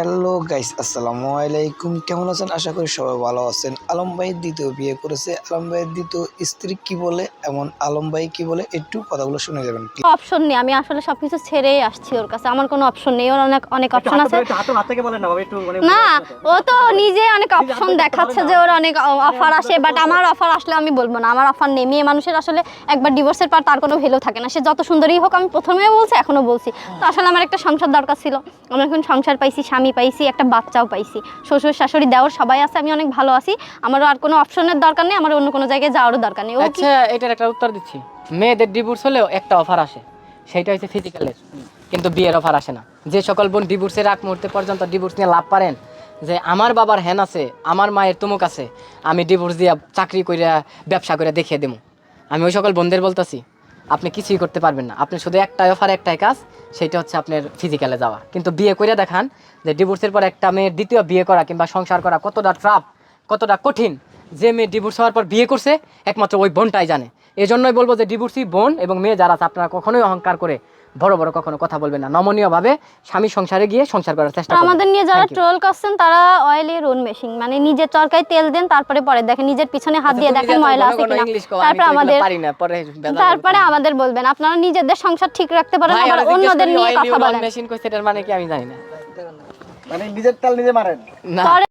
Hello guys, আসসালামু আলাইকুম। কেমন আছেন? আশা করি সবাই ভালো আছেন। আলম ভাই দ্বিতীয় বিয়ে করেছে। আলম ভাইয়ের দ্বিতীয় স্ত্রী কি বলে, এমন আলম ভাই কি বলে, একটু কথাগুলো শুনে যাবেন। অপশন নেই, আমি আসলে সবকিছু ছেড়েই আসছি ওর কাছে। আমার কোনো অপশন নেই, ওর অনেক অনেক অপশন আছে। না, ও তো নিজে অনেক অপশন দেখাচ্ছে যে ওর অনেক অফার আসে, বাট আমার অফার আসলে আমি বলবো না আমার অফার নেই। মেয়ে মানুষের আসলে একবার ডিভোর্সের পর তার কোনো ভ্যালু থাকে না, সে যত সুন্দরই হোক। আমি প্রথমেও বলছি, এখনো বলছি। তো আসলে আমার একটা সংসার দরকার ছিল। আমি এখন সংসার পাইছি, স্বামী পাইছি, একটা বাচ্চাও পাইছি, শ্বশুর শাশুড়ি দেওর সবাই আছে, আমি অনেক ভালো আছি। আমারও আর কোনো অপশনের দরকার নেই, আমার অন্য কোনো জায়গায় যাওয়ারও দরকার নেই। আচ্ছা, এটার একটা উত্তর দিচ্ছি। মেয়েদের ডিভোর্স হলেও একটা অফার আসে, সেইটা হচ্ছে ফিজিক্যালের, কিন্তু বিয়ের অফার আসে না। যে সকল বোন ডিভোর্সের আগ মুহূর্তে পর্যন্ত ডিভোর্স নিয়ে লাভ পারেন, যে আমার বাবার হ্যান আছে, আমার মায়ের তুমুক আছে, আমি ডিভোর্স দিয়া চাকরি কইরা ব্যবসা করে দেখিয়ে দেবো, আমি ওই সকল বোনদের বলতেছি আপনি কিছুই করতে পারবেন না। আপনি শুধু একটাই অফার, একটাই কাজ, সেইটা হচ্ছে আপনার ফিজিক্যালে যাওয়া। কিন্তু বিয়ে করে দেখান যে ডিভোর্সের পর একটা মেয়ের দ্বিতীয় বিয়ে করা কিংবা সংসার করা কতটা ট্রাফ, কতটা কঠিন। যে মেয়ে ডিভোর্স হওয়ার পর বিয়ে করছে একমাত্র ওই বোনটাই জানে। এই জন্যই বলবো যে ডিভোর্সি বোন এবং মেয়ে যারা আছে, আপনারা কখনোই অহংকার করে বড় বড় কখনো কথা বলবেন না। নমনীয়ভাবে স্বামী সংসারে গিয়ে সংসার করার চেষ্টা করবেন। আমাদের নিয়ে যারা ট্রোল করছেন তারা অয়েলের ওন মেশিন, মানে নিজের চরকায় তেল দেন, তারপরে পরে দেখেন নিজের পিছনে হাত দিয়ে দেখেন ময়লা আছে কিনা, তারপরে আমাদের বলবেন। আপনারা নিজেদের সংসার ঠিক রাখতে পারেন, আবার অন্যদের নিয়ে কথা বলেন। মেশিন কইছে এটার মানে কি আমি জানি না। মানে নিজের তেল নিজে মারেন না।